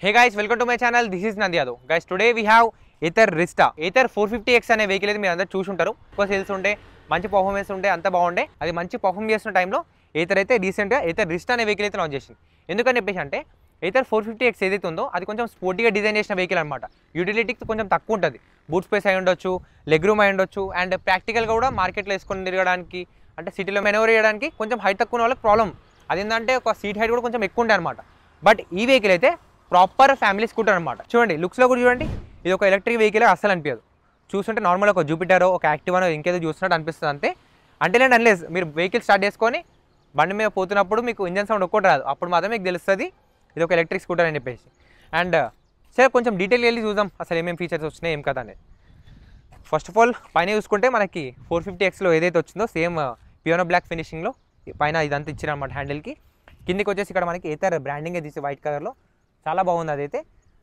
Hey guys, welcome to my channel. This is Nand Yadav. Guys, today we have Ather Rista. Ather 450X అనే vehicle అయితే మీరు అందరూ చూసి ఉంటారు. ఎక్కువ సేల్స్ ఉంటే మంచి పర్ఫార్మెన్స్ ఉంటే అంత బాగుండే. అది మంచి పర్ఫార్మ్ చేస్తున్న టైంలో Ather అయితే రీసెంట్గా Ather Rista అనే వెహికల్ అయితే లాంచ్ చేసింది. ఎందుకని చెప్పేసి అంటే Ather 450X ఏదైతే ఉందో అది కొంచెం స్పోర్టీగా డిజైన్ చేసిన వెహికల్ అనమాట. యూటిలిటీకి కొంచెం తక్కువ ఉంటుంది. బూట్ స్పేస్ అయి ఉండొచ్చు, లెగ్ రూమ్ అయి ఉండొచ్చు, అండ్ ప్రాక్టికల్గా కూడా మార్కెట్లో వేసుకొని తిరగడానికి అంటే సిటీలో మెనోవర్ చేయడానికి కొంచెం హైట్ తక్కువ ఉన్న వాళ్ళకి ప్రాబ్లం. అదేంటంటే ఒక సీట్ హైట్ కూడా కొంచెం ఎక్కువ ఉంటాయి అనమాట. బట్ ఈ వెహికల్ అయితే ప్రాపర్ ఫ్యామిలీ స్కూటర్ అనమాట. చూడండి లుక్స్లో కూడా చూడండి, ఇది ఒక ఎలక్ట్రిక్ వెహికల్ అస్సలు అనిపించదు. చూస్తుంటే నార్మల్ ఒక జూపిటరో ఒక యాక్టివానో ఇంకేదో చూస్తున్నట్టు అనిపిస్తుంది అంతే. అంటేలేండి అన్లేస్ మీరు వెహికల్ స్టార్ట్ చేసుకొని బండి మీద పోతున్నప్పుడు మీకు ఇంజన్ సౌండ్ ఒక్కటి రాదు, అప్పుడు మాత్రమే మీకు తెలుస్తుంది ఇది ఒక ఎలక్ట్రిక్ స్కూటర్ అని చెప్పేసి. అండ్ సరే కొంచెం డీటెయిల్ వెళ్ళి చూద్దాం అసలు ఏమేమి ఫీచర్స్ వచ్చినాయి ఏం కదా అనేది. ఫస్ట్ ఆఫ్ ఆల్ పైన చూసుకుంటే మనకి 450Xలో ఏదైతే వచ్చిందో సేమ్ పియానో బ్లాక్ ఫినిషింగ్లో పైన ఇదంతా ఇచ్చారనమాట హ్యాండిల్కి. కిందికి వచ్చేసి ఇక్కడ మనకి Ather బ్రాండింగ్ తీసి వైట్ కలర్లో చాలా బాగుంది అదైతే.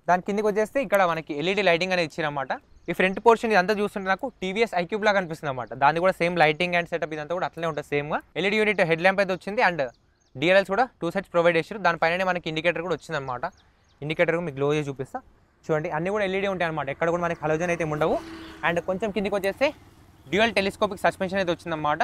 దాని కిందికి వచ్చేస్తే ఇక్కడ మనకి ఎల్ఈడి లైటింగ్ అనేది ఇచ్చారన్నమాట. ఈ ఫ్రంట్ పోర్షన్ ఇదంతా చూస్తుంటే నాకు టీవీఎస్ ఐక్యూబ్ లాగా అనిపిస్తుంది అనమాట. దాన్ని కూడా సేమ్ లైటింగ్ అండ్ సెటప్ ఇదంతా కూడా అట్లనే ఉంటుంది సేమ్గా. ఎల్ఈడి యూనిట్ హెడ్ ల్యాంప్ అయితే వచ్చింది అండ్ డిఎల్ఎల్స్ కూడా 2 సెట్స్ ప్రొవైడ్ చేశారు. దానిపైన మనకి ఇండికేటర్ కూడా వచ్చిందనమాట. ఇండికేటర్ మీకు గ్లో చేసి చూపిస్తా చూడండి, అన్ని కూడా ఎల్ఈడి ఉంటాయి అనమాట. ఎక్కడ కూడా మనకి హలోజన్ అయితే ఉండవు. అండ్ కొంచెం కిందికి వచ్చేస్తే డ్యూయల్ టెలిస్కోపిక్ సస్పెన్షన్ అయితే వచ్చిందన్నమాట.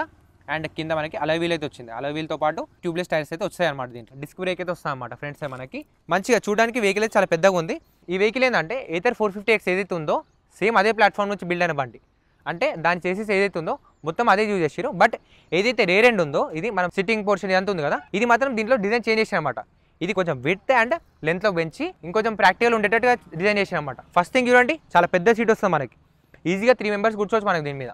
అండ్ కింద మనకి అలాయ్ వీల్ అయితే వచ్చింది. అలాయ్ వీల్తో పాటు ట్యూబ్లెస్ టైర్స్ అయితే వచ్చాయి అనమాట. దీంట్లో డిస్క్ బ్రేక్ అయితే వస్తాయి అనమాట. ఫ్రంట్ సైడ్ మనకి మంచిగా చూడడానికి వెహికల్ అయితే చాలా పెద్దగా ఉంది. ఈ వెహికల్ ఏంటంటే Ather 450X ఏదైతే ఉందో సేమ్ అదే ప్లాట్ఫామ్ నుంచి బిల్డ్ అయిన బండి. అంటే దాని చేసేసి ఏదైతే ఉందో మొత్తం అదే యూజ్ చేసారు. బట్ ఏదైతే రేర్ ఎండ్ ఉందో ఇది మనం సిట్టింగ్ పోర్షన్ ఇదంతా ఉంది కదా, ఇది మాత్రం దీంట్లో డిజైన్ చేంజ్ చేసారు అనమాట. ఇది కొంచెం విడ్త్ అండ్ లెంత్లో పెంచి ఇంకొంచెం ప్రాక్టికల్ ఉండేటట్టుగా డిజైన్ చేసారు అనమాట. ఫస్ట్ థింగ్ చూడండి, చాలా పెద్ద సీట్ వస్తుంది మనకి. ఈజీగా 3 మెంబర్స్ కూర్చోవచ్చు మనకి దీని మీద.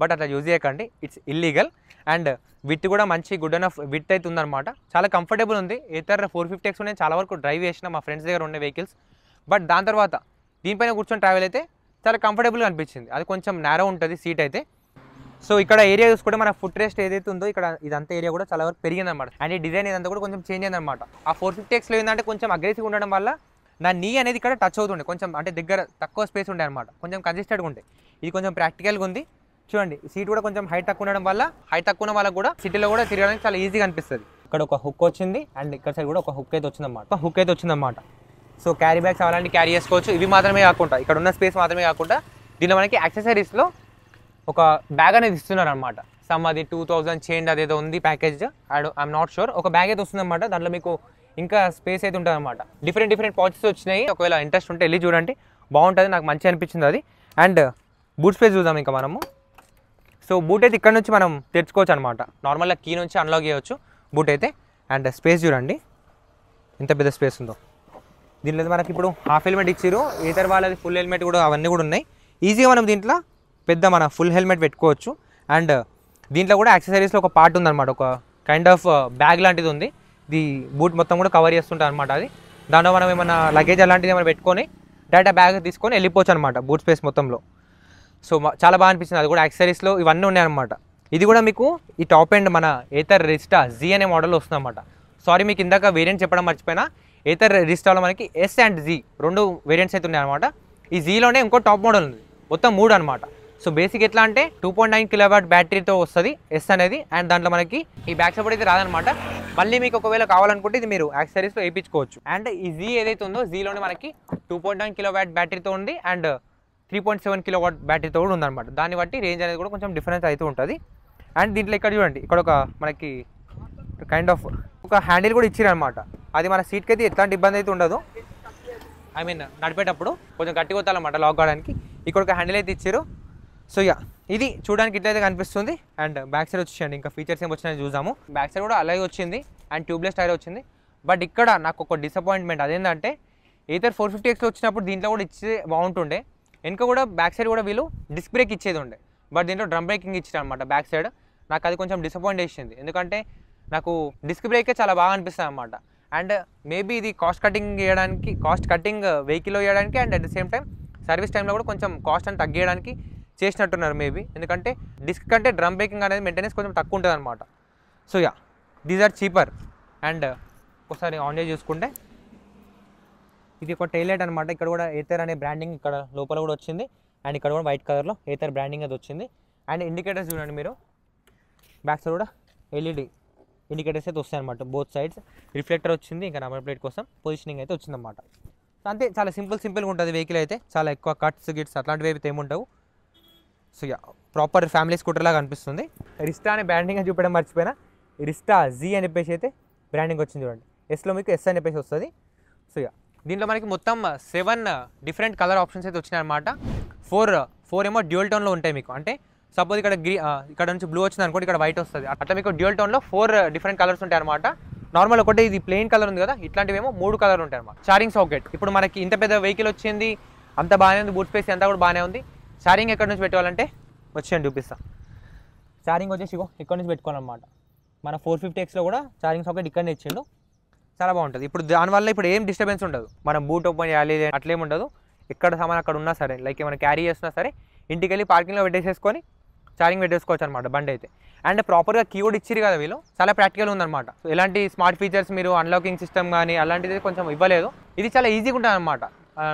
బట్ అట్లా యూజ్ చేయకండి, ఇట్స్ ఇల్లీగల్. అండ్ విత్ కూడా మంచి గుడ్ ఎనఫ్ విత్ అయితే ఉందన్నమాట. చాలా కంఫర్టబుల్ ఉంది. Ather 450X నేను చాలా వరకు డ్రైవ్ చేసిన మా ఫ్రెండ్స్ దగ్గర ఉండే వెహికల్స్. బట్ దాని తర్వాత దీనిపైన కూర్చొని ట్రావెల్ అయితే చాలా కంఫర్టబుల్గా అనిపించింది. అది కొంచెం నేరో ఉంటుంది సీట్ అయితే. సో ఇక్కడ ఏరియా చూసుకుంటే మన ఫుట్ రెస్ట్ ఏదైతే ఉందో ఇక్కడ ఇదంతా ఏరియా కూడా చాలా వరకు పెరిగిందన్నమాట. అండ్ ఈ డిజైన్ ఇదంతా కూడా కొంచెం చేంజ్ అయిందన్నమాట. ఆ 450Xలో ఏంటంటే కొంచెం అగ్రెసివ్గా ఉండడం వల్ల నా నీ అనేది ఇక్కడ టచ్ అవుతుండే, కొంచెం అంటే దగ్గర తక్కువ స్పేస్ ఉండే అనమాట, కొంచెం కన్సిస్టెంట్గా ఉంటాయి. ఇది కొంచెం ప్రాక్టికల్గా ఉంది. చూడండి సీట్ కూడా కొంచెం హైట్ తక్కువ ఉండడం వల్ల హైట్ తక్కువ ఉన్న వాళ్ళకి కూడా సిటీలో కూడా తిరగడానికి చాలా ఈజీగా అనిపిస్తుంది. ఇక్కడ ఒక హుక్ వచ్చింది అండ్ ఇక్కడ సైడ్ కూడా ఒక హుక్ అయితే వచ్చిందన్నమాట. సో క్యారీ బ్యాగ్స్ అలాంటి క్యారీ చేసుకోవచ్చు. ఇవి మాత్రమే కాకుండా ఇక్కడ ఉన్న స్పేస్ మాత్రమే కాకుండా దీనిలో మనకి యాక్సెసరీస్లో ఒక బ్యాగ్ అనేది ఇస్తున్నారు అనమాట. సమ్ అది 2000 చేంజ్ అదేదో ఉంది ప్యాకేజ్, ఐఎమ్ నాట్ షూర్. ఒక బ్యాగ్ అయితే వస్తుందన్నమాట. దాంట్లో మీకు ఇంకా స్పేస్ అయితే ఉంటుంది అనమాట. డిఫరెంట్ పౌచెస్ వచ్చినాయి. ఒకవేళ ఇంట్రెస్ట్ ఉంటే వెళ్ళి చూడండి, బాగుంటుంది. నాకు మంచిగా అనిపించింది అది. అండ్ బూట్ స్పేస్ చూద్దాం ఇంకా మనము. సో బూట్ అయితే ఇక్కడ నుంచి మనం తెచ్చుకోవచ్చు అనమాట. నార్మల్గా కీ నుంచి అన్లాక్ చేయవచ్చు బూట్ అయితే. అండ్ స్పేస్ చూడండి ఎంత పెద్ద స్పేస్ ఉందో. దీంట్లో మనకి ఇప్పుడు హాఫ్ హెల్మెట్ ఇచ్చారు. Ather వాళ్ళది ఫుల్ హెల్మెట్ కూడా అవన్నీ కూడా ఉన్నాయి. ఈజీగా మనం దీంట్లో పెద్ద మన ఫుల్ హెల్మెట్ పెట్టుకోవచ్చు. అండ్ దీంట్లో కూడా యాక్సెసరీస్లో ఒక పార్ట్ ఉందన్నమాట, ఒక కైండ్ ఆఫ్ బ్యాగ్ లాంటిది ఉంది. ఇది బూట్ మొత్తం కూడా కవర్ చేస్తుంటారు అనమాట. అది దాంట్లో మనం ఏమైనా లగేజ్ అలాంటిది ఏమైనా పెట్టుకొని డైరెక్ట్ బ్యాగ్ తీసుకొని వెళ్ళిపోవచ్చు అనమాట బూట్ స్పేస్ మొత్తంలో. సో చాలా బాగా అనిపించింది. అది కూడా యాక్సెసరీస్లో ఇవన్నీ ఉన్నాయన్నమాట. ఇది కూడా మీకు ఈ టాప్ ఎండ్ మన Ather Rista Z అనే మోడల్లో వస్తుందన్నమాట. సారీ మీకు ఇందాక వేరియంట్ చెప్పడం మర్చిపోయినా. Ather Ristaలో మనకి S అండ్ Z 2 వేరియంట్స్ అయితే ఉన్నాయన్నమాట. ఈ Zలోనే ఇంకో టాప్ మోడల్ ఉంది, మొత్తం 3 అనమాట. సో బేసిక్ ఎట్లా అంటే 2.9 kW బ్యాటరీతో వస్తుంది S అనేది. అండ్ దాంట్లో మనకి ఈ బ్యాక్ సపోర్ట్ అయితే రాదనమాట. మళ్ళీ మీకు ఒకవేళ కావాలనుకుంటే ఇది మీరు యాక్సెసరీస్లో వేయించుకోవచ్చు. అండ్ ఈ Z ఏదైతే ఉందో Zలోనే మనకి 2.9 kW బ్యాటరీతో ఉంది అండ్ 3.7 kW బ్యాటరీతో కూడా ఉందన్నమాట. దాన్ని బట్టి రేంజ్ అనేది కూడా కొంచెం డిఫరెన్స్ అయితే ఉంటుంది. అండ్ దీంట్లో ఇక్కడ చూడండి, ఇక్కడ ఒక మనకి కైండ్ ఆఫ్ ఒక హ్యాండిల్ కూడా ఇచ్చారనమాట. అది మన సీట్కి అయితే ఎట్లాంటి ఇబ్బంది అయితే ఉండదు. ఐ మీన్ నడిపేటప్పుడు కొంచెం గట్టిగా కొట్టాలన్నమాట లాక్ కావడానికి. ఇక్కడ ఒక హ్యాండిల్ అయితే ఇచ్చారు. సో ఇది చూడడానికి ఇట్లయితే కనిపిస్తుంది. అండ్ బ్యాక్ సైడ్ వచ్చేయండి, ఇంకా ఫీచర్స్ ఏమి వచ్చినాయో చూసాము. బ్యాక్ సైడ్ కూడా అలాగే వచ్చింది అండ్ ట్యూబ్లెస్ టైర్ వచ్చింది. బట్ ఇక్కడ నాకు ఒక డిసప్పాయింట్మెంట్ అదేంటంటే Ather 450Xలో వచ్చినప్పుడు దీంట్లో కూడా ఇచ్చే బాగుంటుండే. వెనుక కూడా బ్యాక్ సైడ్ కూడా వీళ్ళు డిస్క్ బ్రేక్ ఇచ్చేది ఉండే. బట్ దీంట్లో డ్రమ్ బ్రేకింగ్ ఇచ్చారు అనమాట బ్యాక్ సైడ్. నాకు అది కొంచెం డిసప్పాయింట్ చేసింది. ఎందుకంటే నాకు డిస్క్ బ్రేకే చాలా బాగా అనిపిస్తుంది అనమాట. అండ్ మేబీ ఇది కాస్ట్ కటింగ్ వెహికల్లో వేయడానికి and at the same time service టైంలో కూడా కొంచెం కాస్ట్ అని తగ్గించడానికి చేసినట్టున్నారు మేబీ. ఎందుకంటే డిస్క్ కంటే డ్రమ్ బ్రేకింగ్ అనేది మెయింటెనెన్స్ కొంచెం తక్కువ ఉంటుంది అనమాట. So these are cheaper. And ఒకసారి ఆన్ చేసి చూసుకుంటే ఇది ఒక టైల్ లైట్ అనమాట. ఇక్కడ కూడా Ather అనే బ్రాండింగ్ ఇక్కడ లోపల కూడా వచ్చింది. అండ్ ఇక్కడ కూడా వైట్ కలర్లో Ather బ్రాండింగ్ అది వచ్చింది. అండ్ ఇండికేటర్స్ చూడండి మీరు, బ్యాక్ సైడ్ కూడా ఎల్ఈడి ఇండికేటర్స్ అయితే వస్తాయి అనమాట. బోత్ సైడ్స్ రిఫ్లెక్టర్ వచ్చింది, ఇంకా నెంబర్ ప్లేట్ కోసం పొజిషనింగ్ అయితే వచ్చిందన్నమాట. అంతే చాలా సింపుల్గా ఉంటుంది వెహికల్ అయితే, చాలా ఎక్కువ కట్స్ గిట్స్ అట్లాంటివి అయితే ఏముంటావు. So yeah proper family scooter లాగా అనిపిస్తుంది. రిస్టా అనే బ్రాండింగ్ అని చూపడం మర్చిపోయినా, రిస్టా జీ అని చెప్పేసి అయితే బ్రాండింగ్ వచ్చింది చూడండి. ఎస్లో మీకు ఎస్ అని చెప్పేసి వస్తుంది. సో యా దీంట్లో మనకి మొత్తం 7 డిఫరెంట్ కలర్ ఆప్షన్స్ అయితే వచ్చినాయి అనమాట. 4 ఏమో డ్యూయల్ టోన్లో ఉంటాయి మీకు. అంటే సపోజ్ ఇక్కడ నుంచి బ్లూ వచ్చింది అనుకోండి, ఇక్కడ వైట్ వస్తుంది. అట్లా మీకు డ్యూయల్ టోన్లో 4 డిఫరెంట్ కలర్స్ ఉంటాయి అనమాట. నార్మల్ ఒకటి ఇది ప్లెయిన్ కలర్ ఉంది కదా, ఇట్లాంటివేమో 3 కలర్ ఉంటాయి అనమాట. ఛార్జింగ్ సాకెట్ ఇప్పుడు మనకి ఇంత పెద్ద వెహికల్ వచ్చింది, అంత బాగానే ఉంది, బూట్ స్పేస్ అంతా కూడా బాగానే ఉంది. ఛార్జింగ్ ఎక్కడి నుంచి పెట్టాలంటే వచ్చేయండి చూపిస్తాను. ఛార్జింగ్ వచ్చేసి ఇక్కడ నుంచి పెట్టుకోవాలన్నమాట. మన 450Xలో కూడా ఛార్జింగ్ సాకెట్ ఇక్కడనే ఇచ్చిండు, చాలా బాగుంటుంది. ఇప్పుడు దానివల్ల ఇప్పుడు ఏం డిస్టర్బెన్స్ ఉండదు, మనం బూట్ ఓపెన్ చేయాలి అట్లేం ఉండదు. ఎక్కడ సామాన్ అక్కడ ఉన్నా సరే, లైక్ ఏమైనా క్యారీ చేస్తున్నా సరే ఇంటికి వెళ్ళి పార్కింగ్లో పెట్టేసేసుకొని ఛార్జింగ్ పెట్టేసుకోవచ్చు అనమాట బండి అయితే. అండ్ ప్రాపర్గా కీ కూడా ఇచ్చిరు కదా వీళ్ళు, చాలా ప్రాక్టికల్ ఉందన్నమాట. ఎలాంటి స్మార్ట్ ఫీచర్స్ మీరు అన్లాకింగ్ సిస్టమ్ కానీ అలాంటిది కొంచెం ఇవ్వలేదు. ఇది చాలా ఈజీగా ఉంటుంది అనమాట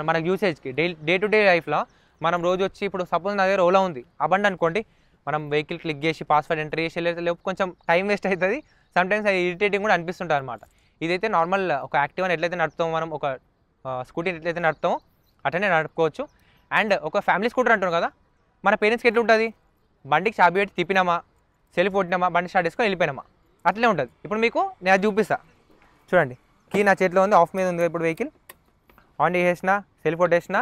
మన యూసేజ్కి. డే టు డే లైఫ్లో మనం రోజు వచ్చి ఇప్పుడు సపోజ్ నా దగ్గర ఓలా ఉంది ఆ బండి అనుకోండి, మనం వెహికల్ క్లిక్ చేసి పాస్వర్డ్ ఎంటర్ చేసి లేకపోతే కొంచెం టైం వేస్ట్ అవుతుంది. సమ్టైమ్స్ అది ఇరిటేటింగ్ కూడా అనిపిస్తుంటుంది అనమాట. ఇదైతే నార్మల్ ఒక యాక్టివాని ఎట్లయితే నడుపుతామో, మనం ఒక స్కూటీని ఎట్లయితే నడుపుతామో అట్లనే నడుపుకోవచ్చు. అండ్ ఒక ఫ్యామిలీ స్కూటర్ అంటున్నాం కదా, మన పేరెంట్స్కి ఎట్లా ఉంటుంది, బండికి చాబీ పెట్టి తిప్పినామా, సెల్ఫ్ కొట్టినామా, బండి స్టార్ట్ చేసుకొని వెళ్ళిపోయినామా, అట్లనే ఉంటుంది. ఇప్పుడు మీకు నేను అది చూపిస్తాను చూడండి. కీ నా చేతిలో ఉంది, ఆఫ్ మీద ఉంది. ఇప్పుడు వెహికల్ ఆన్ చేసేసిన, సెల్ఫ్ కొట్టేసిన,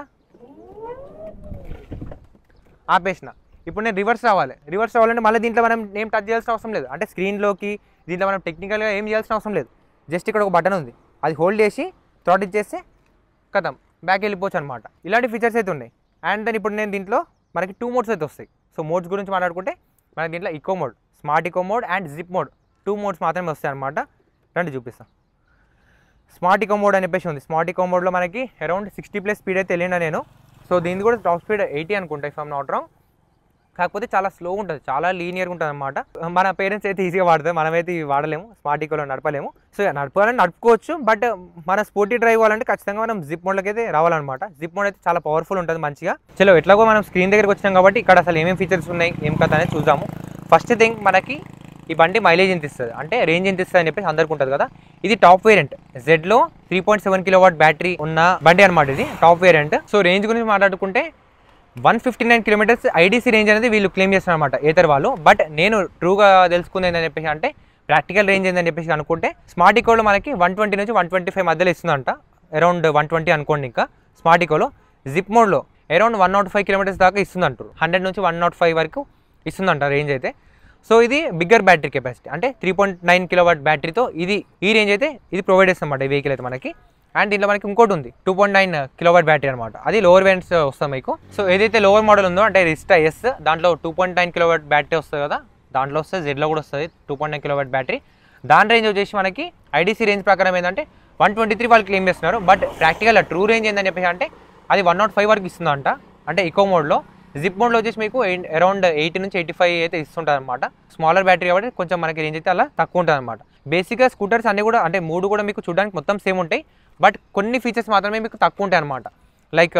ఆపేసిన. ఇప్పుడు నేను రివర్స్ రావాలంటే మళ్ళీ దీంట్లో మనం ఏం టచ్ చేయాల్సిన అవసరం లేదు. అంటే స్క్రీన్లోకి దీంట్లో మనం టెక్నికల్గా ఏం చేయాల్సిన అవసరం లేదు. జస్ట్ ఇక్కడ ఒక బటన్ ఉంది, అది హోల్డ్ చేసి థ్రాట్ ఇచ్చేస్తే కథం బ్యాక్ వెళ్ళిపోవచ్చు అనమాట. ఇలాంటి ఫీచర్స్ అయితే ఉన్నాయి. అండ్ దెన్ ఇప్పుడు నేను దీంట్లో మనకి 2 మోడ్స్ అయితే వస్తాయి. సో మోడ్స్ గురించి మాట్లాడుకుంటే మనకి దీంట్లో eco mode, smart eco mode and zip mode 2 modes మాత్రమే వస్తాయి అనమాట. రండి చూపిస్తాను. స్మార్ట్ ఈకో మోడ్ అని చెప్పేసి ఉంది. స్మార్ట్ ఈకో మోడ్లో మనకి అరౌండ్ 60+ స్పీడ్ అయితే వెళ్ళినా నేను. సో దీనికి కూడా టాప్ స్పీడ్ 80 అనుకుంటా ఇఫ్ ఐమ్ నాట్ రాంగ్. కాకపోతే చాలా స్లోగా ఉంటుంది, చాలా లీనియర్గా ఉంటుంది అనమాట. మన పేరెంట్స్ అయితే ఈజీగా వాడతారు, మనమైతే ఇవి వాడలేము, స్మార్ట్ ఈకోలో నడపలేము. సో నడపాలని నడుపుకోవచ్చు, బట్ మన స్పోర్టీ డ్రైవ్ అవ్వాలంటే ఖచ్చితంగా మనం జిప్ మోడ్లోకి అయితే రావాలన్నమాట. జిప్ మోడ్ అయితే చాలా పవర్ఫుల్ ఉంటుంది మంచిగా. చలో ఎట్లాగో మనం స్క్రీన్ దగ్గరికి వచ్చినాం కాబట్టి ఇక్కడ అసలు ఏమేమి ఫీచర్స్ ఉన్నాయి ఏం కథ అనేది చూద్దాము. ఫస్ట్ థింగ్ మనకి ఈ బండి మైలేజ్ ఎంత ఇస్తుంది అంటే రేంజ్ ఎంత ఇస్తుంది అని చెప్పేసి అందరికీ ఉంటుంది కదా. ఇది టాప్ వేరియంట్, జెడ్లో 3.7 kW బ్యాటరీ ఉన్న బండి అనమాట. ఇది టాప్ వేరియంట్. సో రేంజ్ గురించి మాట్లాడుకుంటే 159 km ఐడీసీ రేంజ్ అనేది వీళ్ళు క్లెయిమ్ చేస్తున్నారు అనమాట ఏతర్ వాళ్ళు. బట్ నేను ట్రూగా తెలుసుకుంది ఏంటని చెప్పేసి అంటే ప్రాక్టికల్ రేంజ్ ఏందని చెప్పేసి అనుకుంటే స్మార్ట్ ఈకోలో మనకి 120 నుంచి 125 మధ్యలో ఇస్తుందంట, అరౌండ్ 120 అనుకోండి. ఇంకా స్మార్ట్ ఈకోలో జిప్ మోడ్లో అరౌండ్ 105 km దాకా ఇస్తుందంటారు, 100 నుంచి 105 వరకు ఇస్తుందంట రేంజ్ అయితే. సో ఇది బిగ్గర్ బ్యాటరీ కెపాసిటీ, అంటే 3.9 kW బ్యాటరీతో ఈ రేంజ్ అయితే ఇది ప్రొవైడ్ చేస్తుందన్నమాట ఈ వెహికల్ అయితే మనకి. అండ్ దీంట్లో మనకి ఇంకోటి ఉంది 2.9 kW బ్యాటరీ అనమాట, అది లోవర్ వేరియంట్స్ వస్తాయి మీకు. సో ఏదైతే లోవర్ మోడల్ ఉందో అంటే రిస్టా ఎస్, దాంట్లో 2.9 kW బ్యాటరీ వస్తుంది కదా, దాంట్లో వస్తుంది. జెడ్లో కూడా వస్తుంది 2.9 kW బ్యాటరీ. దాని రేంజ్ వచ్చేసి మనకి ఐడీసీ రేంజ్ ప్రకారం ఏంటంటే 123 వాళ్ళు క్లెయిమ్ చేస్తున్నారు. బట్ ప్రాక్టికల్ ట్రూ రేంజ్ ఏంటని చెప్పేసి అంటే అది 105 వరకు ఇస్తుందంట, అంటే ఈకో మోడ్లో. జిప్ మోడ్లో వచ్చేసి మీకు అరౌండ్ 80 నుంచి 85 అయితే ఇస్తుంటుంది అనమాట. స్మాలర్ బ్యాటరీ కాబట్టి కొంచెం మనకి రేంజ్ అయితే అలా తక్కువ ఉంటుంది అనమాట. బేసిక్గా స్కూటర్స్ అన్నీ కూడా అంటే 3 కూడా మీకు చూడడానికి మొత్తం సేమ్ ఉంటాయి, బట్ కొన్ని ఫీచర్స్ మాత్రమే మీకు తక్కువ ఉంటాయి అనమాట. లైక్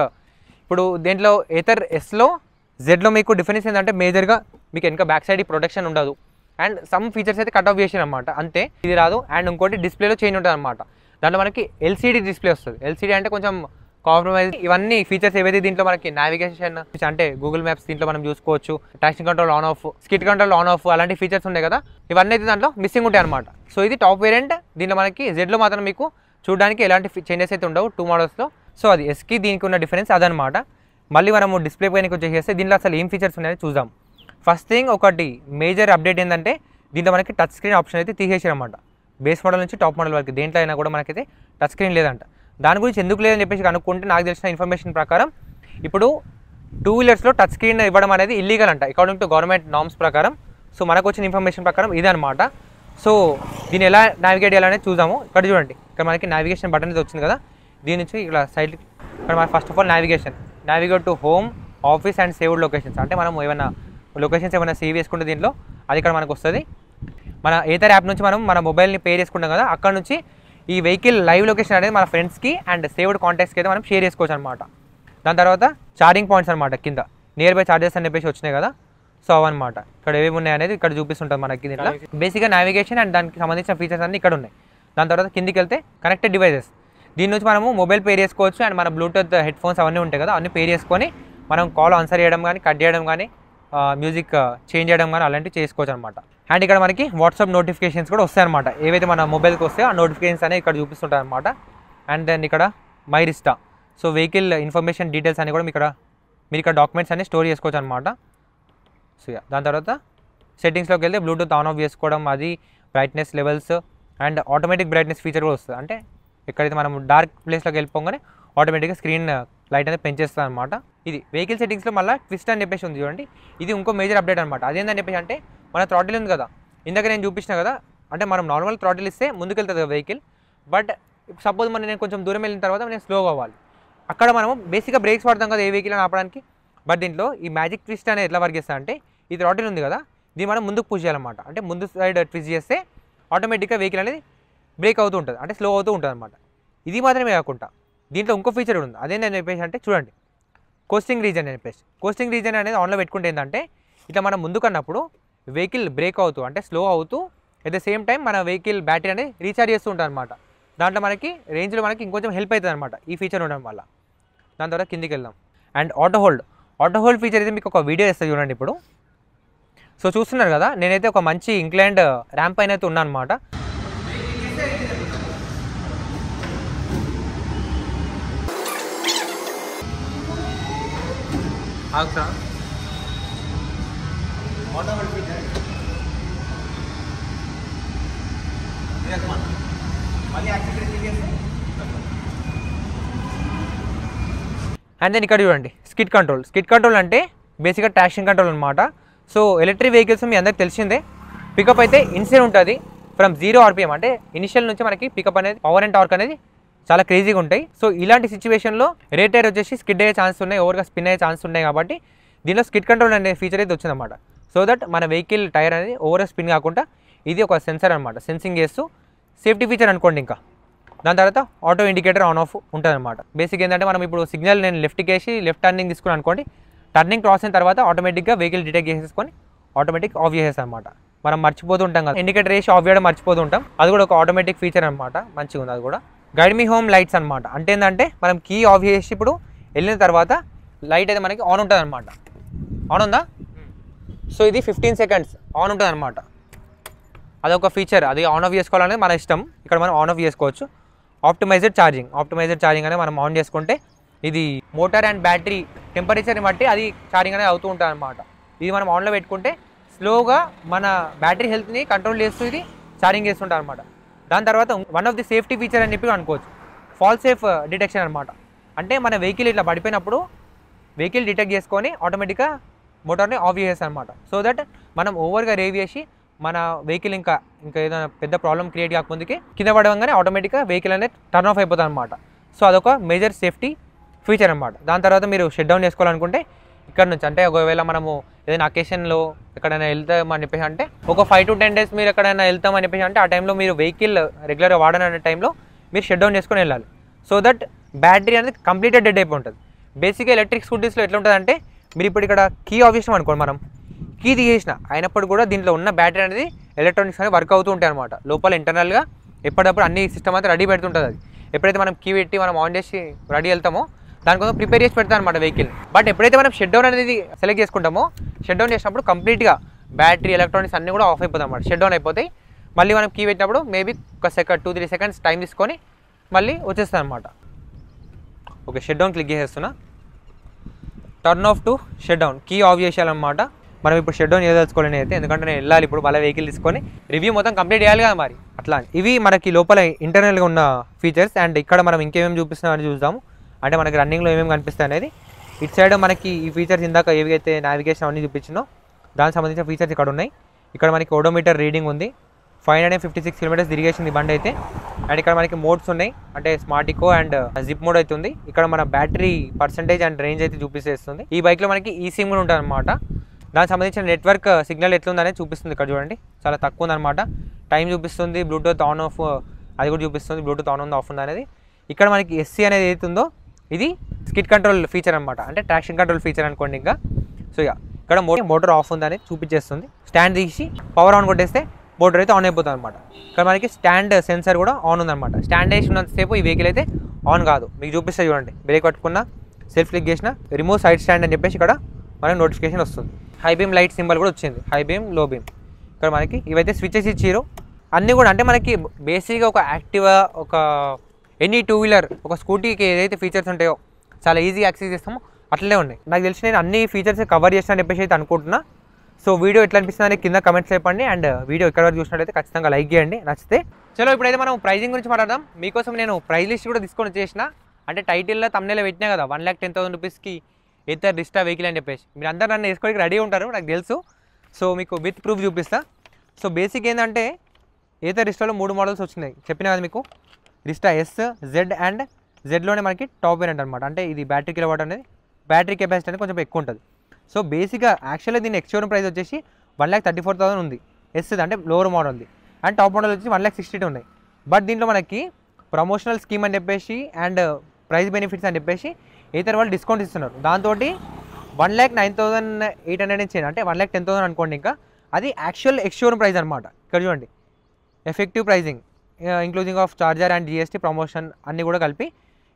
ఇప్పుడు దీంట్లో ఏతర్ ఎస్లో జెడ్లో మీకు డిఫరెన్స్ ఏంటంటే మేజర్గా మీకు వెనక బ్యాక్ సైడ్ ప్రొటెక్షన్ ఉండదు. అండ్ సమ్ ఫీచర్స్ అయితే కట్ ఆఫ్ చేసాను అనమాట, అంతే, ఇది రాదు. అండ్ ఇంకోటి డిస్ప్లేలో చేంజ్ ఉంటుంది అనమాట. దాంట్లో మనకి ఎల్సీడీ డిస్ప్లే వస్తుంది. ఎల్సీడీ అంటే కొంచెం కాంప్రమైజ్. ఇవన్నీ ఫీచర్స్ ఏవైతే దీంట్లో మనకి నావిగేషన్ అంటే గూగుల్ మ్యాప్స్ దీంట్లో మనం చూసుకోవచ్చు, traction control on off, skid control on off, అలాంటి ఫీచర్స్ ఉన్నాయి కదా, ఇవన్నీ అయితే దాంట్లో మిస్సింగ్ ఉంటాయి అనమాట. సో ఇది టాప్ వేరియంట్. దీంట్లో మనకి జెడ్లో మాత్రం మీకు చూడడానికి ఎలాంటి చేంజెస్ అయితే ఉండవు 2 మోడల్స్లో. సో అది ఎస్కి దీనికి ఉన్న డిఫరెన్స్ అదనమాట. మళ్ళీ మనము డిస్ప్లే పైనకి వచ్చేసేస్తే దీంట్లో అసలు ఏం ఫీచర్స్ ఉన్నాయని చూద్దాం. ఫస్ట్ థింగ్ ఒకటి మేజర్ అప్డేట్ ఏంటంటే దీంట్లో మనకి టచ్ స్క్రీన్ ఆప్షన్ అయితే తీసేసారన్నమాట. బేస్ మోడల్ నుంచి టాప్ మోడల్ వరకు దేంట్లో అయినా కూడా మనకైతే టచ్ స్క్రీన్ లేదంట. దాని గురించి ఎందుకు లేదని చెప్పేసి కనుక్కుంటే నాకు తెలిసిన ఇన్ఫర్మేషన్ ప్రకారం ఇప్పుడు 2 వీలర్స్లో టచ్ స్క్రీన్ ఇవ్వడం అనేది ఇల్లీగల్ అంట అకార్డింగ్ టు గవర్నమెంట్ నామ్స్ ప్రకారం. సో మనకు వచ్చిన ఇన్ఫర్మేషన్ ప్రకారం ఇదనమాట. సో దీన్ని ఎలా నావిగేట్ చేయాలనేది చూద్దాము. ఇక్కడ చూడండి, ఇక్కడ మనకి నావిగేషన్ బటన్ అయితే వచ్చింది కదా, దీని నుంచి ఇక్కడ సైడ్ ఇక్కడ మనకి first of all navigate to home, office and saved locations. అంటే మనం ఏమైనా లొకేషన్స్ ఏమైనా సేవ్ చేసుకుంటే దీంట్లో అది ఇక్కడ మనకు వస్తుంది. మన ఏతర్ యాప్ నుంచి మనం మన మొబైల్ని పే చేసుకుంటాం కదా, అక్కడ నుంచి ఈ వెహికల్ లైవ్ లొకేషన్ అనేది మన ఫ్రెండ్స్కి అండ్ సేవ్డ్ కాంటాక్ట్స్కి అయితే మనం షేర్ చేసుకోవచ్చు అనమాట. దాని తర్వాత ఛార్జింగ్ పాయింట్స్ అనమాట, కింద నియర్ బై ఛార్జెస్ అని చెప్పేసి వచ్చినాయి కదా, సో అవన్నమాట. ఇక్కడ ఏమేమి ఉన్నాయి అనేది ఇక్కడ చూపిస్తుంటుంది మనకి దీంట్లో. బేసిక్గా నావిగేషన్ అండ్ దానికి సంబంధించిన ఫీచర్స్ అన్నీ ఇక్కడ ఉన్నాయి. దాని తర్వాత కిందికి వెళ్తే కనెక్టెడ్ డివైజెస్. దీని నుంచి మనము మొబైల్ పేర్ చేసుకోవచ్చు అండ్ మన బ్లూటూత్ హెడ్ ఫోన్స్ అవన్నీ ఉంటాయి కదా, అన్నీ పేర్ చేసుకొని మనం కాల్ ఆన్సర్ చేయడం కానీ, కట్ చేయడం కానీ, మ్యూజిక్ చేంజ్ చేయడం కానీ అలాంటివి చేసుకోవచ్చు అనమాట. అండ్ ఇక్కడ మనకి వాట్సాప్ నోటిఫికేషన్స్ కూడా వస్తాయి అనమాట. ఏవైతే మన మొబైల్కి వస్తాయో ఆ నోటిఫికేషన్స్ అనేవి ఇక్కడ చూపిస్తుంటాయి అనమాట. అండ్ దెన్ ఇక్కడ my Rizta, so vehicle information details అని కూడా మీరు ఇక్కడ డాక్యుమెంట్స్ అన్ని స్టోర్ చేసుకోవచ్చు అనమాట. సో దాని తర్వాత సెట్టింగ్స్లోకి వెళ్తే బ్లూటూత్ ఆన్ ఆఫ్ చేసుకోవడం, అది brightness levels and automatic brightness feature కూడా వస్తుంది. అంటే ఎక్కడైతే మనం డార్క్ ప్లేస్లోకి వెళ్ళిపోగానే ఆటోమేటిక్గా స్క్రీన్ లైట్ అనేది పెంచేస్తుంది అనమాట. ఇది వెహికల్ సెట్టింగ్స్లో మళ్ళీ ట్విస్ట్ అని చెప్పేసి ఉంది చూడండి. ఇది ఇంకో మేజర్ అప్డేట్ అనమాట. అదేందని చెప్పేసి అంటే మన థ్రాటిల్ ఉంది కదా, ఇందాక నేను చూపించిన కదా, అంటే మనం నార్మల్ థ్రాటిల్ ఇస్తే ముందుకెళ్తుంది కదా వెహికల్. బట్ సపోజ్ నేను కొంచెం దూరం వెళ్ళిన తర్వాత నేను స్లోగా అవ్వాలి, అక్కడ మనము బేసిక్గా బ్రేక్స్ వాడతాం కదా ఏ వెహికల్ అని ఆపడానికి. బట్ దీంట్లో ఈ మ్యాజిక్ ట్విస్ట్ అనేది ఎట్లా వర్క్ చేస్తా అంటే, ఈ థ్రాటిల్ ఉంది కదా, దీన్ని మనం ముందుకు పుష్ చేయాలన్నమాట. అంటే ముందు సైడ్ ట్విస్ట్ చేస్తే ఆటోమేటిక్గా వెహికల్ అనేది బ్రేక్ అవుతూ ఉంటుంది, అంటే స్లో అవుతూ ఉంటుంది అనమాట. ఇది మాత్రమే కాకుండా దీంట్లో ఇంకో ఫీచర్ ఉంది. అదేంటని చెప్పేసి అంటే చూడండి, కోస్టింగ్ రీజన్ అని చెప్పేసి. కోస్టింగ్ రీజన్ అనేది ఆన్లో పెట్టుకుంటే ఏంటంటే, ఇట్లా మనం ముందుకన్నప్పుడు వెహికల్ బ్రేక్ అవుతూ అంటే స్లో అవుతూ అట్ ద సేమ్ టైం మన వెహికల్ బ్యాటరీ అనేది రీఛార్జ్ చేస్తూ ఉంటుంది అనమాట. దాంట్లో మనకి రేంజ్లో మనకి ఇంకొంచెం హెల్ప్ అవుతుంది అనమాట ఈ ఫీచర్ ఉండడం వల్ల. దాని తర్వాత కిందికి వెళ్దాం. అండ్ ఆటో హోల్డ్ ఫీచర్ అయితే మీకు ఒక వీడియో ఇస్తుంది చూడండి ఇప్పుడు. సో చూస్తున్నారు కదా, నేనైతే ఒక మంచి ఇంక్లైన్డ్ ర్యాంప్ పైన అయితే ఉన్నాను అనమాట. అండ్ దెన్ ఇక్కడ చూడండి స్కిడ్ కంట్రోల్ అంటే బేసిక్గా ట్రాక్షన్ కంట్రోల్ అనమాట. సో ఎలక్ట్రిక్ వెహికల్స్ మీ అందరికి తెలిసిందే, పికప్ అయితే ఇన్సియల్ ఉంటుంది ఫ్రమ్ 0 RPM. అంటే ఇనిషియల్ నుంచి మనకి పికప్ అనేది, పవర్ అండ్ టార్క్ అనేది చాలా క్రేజీగా ఉంటాయి. సో ఇలాంటి సిచ్యువేషన్లో రేట్ టైర్ వచ్చేసి స్కిడ్ అయ్యే ఛాన్స్ ఉన్నాయి, ఓవర్గా స్పిన్ అయ్యే ఛాన్స్ ఉన్నాయి. కాబట్టి దీనిలో స్కిడ్ కంట్రోల్ అనే ఫీచర్ అయితే వచ్చిందన్నమాట. సో దట్ మన వెహికల్ టైర్ అనేది ఓవర్ స్పిన్ కాకుండా ఇది ఒక సెన్సర్ అనమాట, సెన్సింగ్ చేస్తూ సేఫ్టీ ఫీచర్ అనుకోండి. ఇంకా దాని తర్వాత ఆటో ఇండికేటర్ ఆన్ ఆఫ్ ఉంటుంది అనమాట. బేసిక్ ఏంటంటే మనం ఇప్పుడు సిగ్నల్ నేను లెఫ్ట్కి వేసి లెఫ్ట్ టర్నింగ్ తీసుకుని అనుకోండి, టర్నింగ్ క్రాస్ అయిన తర్వాత ఆటోమేటిక్గా వెహికల్ డిటెక్ట్ చేసేసుకొని ఆటోమేటిక్ ఆఫ్ చేసేస్తాం అనమాట. మనం మర్చిపోతూ ఉంటాం కదా, ఇండికేటర్ వేసి ఆఫ్ చేయడం మర్చిపోతూ ఉంటాం. అది కూడా ఒక ఆటోమేటిక్ ఫీచర్ అనమాట, మంచిగా ఉంది అది కూడా. గైడ్ మీ హోమ్ లైట్స్ అనమాట. అంటే ఏంటంటే మనం కీ ఆఫ్ చేసి ఇప్పుడు వెళ్ళిన తర్వాత లైట్ అయితే మనకి ఆన్ ఉంటుంది అనమాట. ఆన్ ఉందా? సో ఇది 15 seconds ఆన్ ఉంటుంది అనమాట. అదొక ఫీచర్, అది ఆన్ ఆఫ్ చేసుకోవాలనేది మన ఇష్టం. ఇక్కడ మనం ఆన్ ఆఫ్ చేసుకోవచ్చు. ఆప్టిమైజ్డ్ ఛార్జింగ్ అనేది మనం ఆన్ చేసుకుంటే ఇది మోటార్ అండ్ బ్యాటరీ టెంపరేచర్ని బట్టి అది ఛార్జింగ్ అనేది అవుతూ ఉంటుంది అనమాట. ఇది మనం ఆన్లో పెట్టుకుంటే స్లోగా మన బ్యాటరీ హెల్త్ని కంట్రోల్ చేస్తూ ఇది ఛార్జింగ్ చేస్తుంటారు అనమాట. దాని తర్వాత one of the safety feature అని చెప్పి అనుకోవచ్చు, ఫాల్ సేఫ్ డిటెక్షన్ అనమాట. అంటే మన వెహికల్ ఇట్లా పడిపోయినప్పుడు వెహికల్ డిటెక్ట్ చేసుకొని ఆటోమేటిక్గా మోటార్ని ఆఫ్ చేసేస్తాం అనమాట. సో దట్ మనం ఓవర్గా రేవ్ చేసి మన వెహికల్ ఇంకా ఏదైనా పెద్ద ప్రాబ్లం క్రియేట్ కాకముందుకే కింద పడగానే ఆటోమేటిక్గా వెహికల్ అనేది టర్న్ ఆఫ్ అయిపోతుంది అనమాట. సో అదొక మేజర్ సేఫ్టీ ఫీచర్ అనమాట. దాని తర్వాత మీరు షట్ డౌన్ చేసుకోవాలనుకుంటే ఇక్కడ నుంచి, అంటే ఒకవేళ మనము ఏదైనా అకేషన్లో ఎక్కడైనా వెళ్తామని చెప్పేసి అంటే ఒక 5 to 10 days మీరు ఎక్కడైనా వెళ్తామని చెప్పేసి అంటే ఆ టైంలో మీరు వెహికల్ రెగ్యులర్గా వాడననే టైంలో మీరు షట్ డౌన్ చేసుకొని వెళ్ళాలి. సో దట్ బ్యాటరీ అనేది కంప్లీట్గా డెడ్ అయిపోయి ఉంటుంది. బేసిక్గా ఎలక్ట్రిక్ స్కూటీస్లో ఎట్లా ఉంటుంది అంటే, మీరు ఇప్పుడు ఇక్కడ కీ ఆఫ్ చేసినాం అనుకోండి, మనం కీ తీసేసిన అయినప్పుడు కూడా దీంట్లో ఉన్న బ్యాటరీ అనేది ఎలక్ట్రానిక్స్ అనేది వర్క్ అవుతూ ఉంటాయి అనమాట. లోపల ఇంటర్నల్గా ఎప్పటికప్పుడు అన్ని సిస్టమ్ అయితే రెడీ పెడుతుంటుంది. అది ఎప్పుడైతే మనం కీ పెట్టి మనం ఆన్ చేసి రెడీ వెళ్తామో దానికోసం ప్రిపేర్ చేసి పెడతాం అనమాట వెహికల్. బట్ ఎప్పుడైతే మనం షట్ డౌన్ అనేది సెలెక్ట్ చేసుకుంటామో, షట్ డౌన్ చేసినప్పుడు కంప్లీట్గా బ్యాటరీ ఎలక్ట్రానిక్స్ అన్నీ కూడా ఆఫ్ అయిపోతాయి అనమాట, షట్ డౌన్ అయిపోతాయి. మళ్ళీ మనం కీ పెట్టినప్పుడు మేబీ ఒక 2-3 seconds టైం తీసుకొని మళ్ళీ వచ్చేస్తాం అనమాట. ఓకే, షట్ డౌన్ క్లిక్ చేసేస్తున్నా. Turn off to shut down, key off చేసేయాలన్నమాట. మనం ఇప్పుడు షట్ డౌన్ చేయదలుచుకోవాలని అయితే, ఎందుకంటే నేను వెళ్ళాలి ఇప్పుడు వాళ్ళ వెహికల్ తీసుకొని రివ్యూ మొత్తం కంప్లీట్ చేయాలి కదా మరి. అట్లా ఇవి మనకి లోపల ఇంటర్నల్గా ఉన్న ఫీచర్స్. అండ్ ఇక్కడ మనం ఇంకేమేమి చూపిస్తున్నామని చూద్దాము. అంటే మనకి రన్నింగ్లో ఏమేమి కనిపిస్తాయి అనేది. ఇటు సైడ్ మనకి ఈ ఫీచర్స్ ఇందాక ఏవైతే నావిగేషన్ అవన్నీ చూపించినో దానికి సంబంధించిన ఫీచర్స్ ఇక్కడ ఉన్నాయి. ఇక్కడ మనకి ఓడోమీటర్ రీడింగ్ ఉంది, 556 kilometers తిరిగేసింది బండి అయితే. అండ్ ఇక్కడ మనకి మోడ్స్ ఉన్నాయి, అంటే smart eco and zip mode అయితే ఉంది. ఇక్కడ మన బ్యాటరీ పర్సెంటేజ్ అండ్ రేంజ్ అయితే చూపిస్తుంది. ఈ బైక్లో మనకి ఈ సిమ్ కూడా ఉంటుంది అనమాట. దానికి సంబంధించిన నెట్వర్క్ సిగ్నల్ ఎట్లుందనేది చూపిస్తుంది. ఇక్కడ చూడండి చాలా తక్కువ ఉందన్నమాట. టైం చూపిస్తుంది, బ్లూటూత్ ఆన్ ఆఫ్ అది కూడా చూపిస్తుంది, బ్లూటూత్ ఆన్ ఉందా ఆఫ్ ఉందా అనేది. ఇక్కడ మనకి ఎస్సీ అనేది ఏదైతుందో ఇది స్కిడ్ కంట్రోల్ ఫీచర్ అనమాట, అంటే ట్రాక్షన్ కంట్రోల్ ఫీచర్ అనుకోండి ఇంకా. సో ఇక్కడ మోటార్ ఆఫ్ ఉందని చూపించేస్తుంది. స్టాండ్ తీసి పవర్ ఆన్ కొట్టేస్తే మోటార్ అయితే ఆన్ అయిపోతుంది అనమాట. ఇక్కడ మనకి స్టాండ్ సెన్సర్ కూడా ఆన్ ఉందన్నమాట. స్టాండ్ వేసి ఉన్నంతసేపు ఈ వెహికల్ అయితే ఆన్ కాదు. మీకు చూపిస్తే చూడండి, బ్రేక్ పట్టుకున్న సెల్ఫ్ క్లిక్ చేసిన రిమూవ్ సైడ్ స్టాండ్ అని చెప్పేసి ఇక్కడ మనకి నోటిఫికేషన్ వస్తుంది. హై బీమ్ లైట్ సింబల్ కూడా వచ్చింది, హై బీమ్ లో బీమ్. ఇక్కడ మనకి ఇవైతే స్విచెస్ ఇచ్చారు అన్నీ కూడా. అంటే మనకి బేసిక్గా ఒక యాక్టివా, ఒక ఎనీ టూ వీలర్, ఒక స్కూటీకి ఏదైతే ఫీచర్స్ ఉంటాయో చాలా ఈజీగా యాక్సెస్ చేస్తామో అట్లనే ఉన్నాయి. నాకు తెలిసి నేను అన్ని ఫీచర్స్ కవర్ చేస్తాను అని చెప్పేసి అయితే అనుకుంటున్నా. సో వీడియో ఎట్లా అనిపిస్తుంది కింద కమెంట్స్ చెప్పండి. అండ్ వీడియో ఎక్కడ వరకు చూసినట్లయితే ఖచ్చితంగా లైక్ చేయండి నచ్చితే. చలో ఇప్పుడైతే మనం ప్రైజింగ్ గురించి మాట్లాడదాం. మీకోసం నేను ప్రైస్ లిస్ట్ కూడా తీసుకొని వచ్చేసిన. అంటే టైటిల్లో తమ్నేలో పెట్టినా కదా 1,10,000 రూపీస్కి ఏతర్ రిస్టా వెహికల్ అని చెప్పేసి. మీరు అందరూ నన్ను వేసుకోవడానికి రెడీ ఉంటారు నాకు తెలుసు. సో మీకు విత్ ప్రూఫ్ చూపిస్తా. సో బేసిక్ ఏంటంటే ఏతర్ రిస్టాలో 3 మోడల్స్ వచ్చినాయి చెప్పినా కదా మీకు. రిస్టా ఎస్, జెడ్ అండ్ జెడ్లోనే మనకి టాప్ వేరియంట్ అనమాట. అంటే ఇది బ్యాటరీ కిలోవాట్ అనేది, బ్యాటరీ కెపాసిటీ అనేది కొంచెం ఎక్కువ ఉంటుంది. సో బేసిక్గా యాక్చువల్గా దీని ఎక్స్షోరూమ్ ప్రైస్ వచ్చేసి 1,34,000 ఉంది ఎస్, అంటే లోవర్ మోడల్ది. అండ్ టాప్ మోడల్ వచ్చి 1,62,000 ఉన్నాయి. బట్ దీంట్లో మనకి ప్రమోషనల్ స్కీమ్ అని చెప్పేసి అండ్ ప్రైస్ బెనిఫిట్స్ అని చెప్పేసి ఏతర్ వాళ్ళు డిస్కౌంట్ ఇస్తున్నారు. దాంతో 1,09,800 ఇచ్చాను, అంటే 1,10,000 అనుకోండి. ఇంకా అది యాక్చువల్ ఎక్స్షోరూమ్ ప్రైస్ అనమాట. ఇక్కడ చూడండి, effective pricing including of charger and GST promotion అన్నీ కూడా కలిపి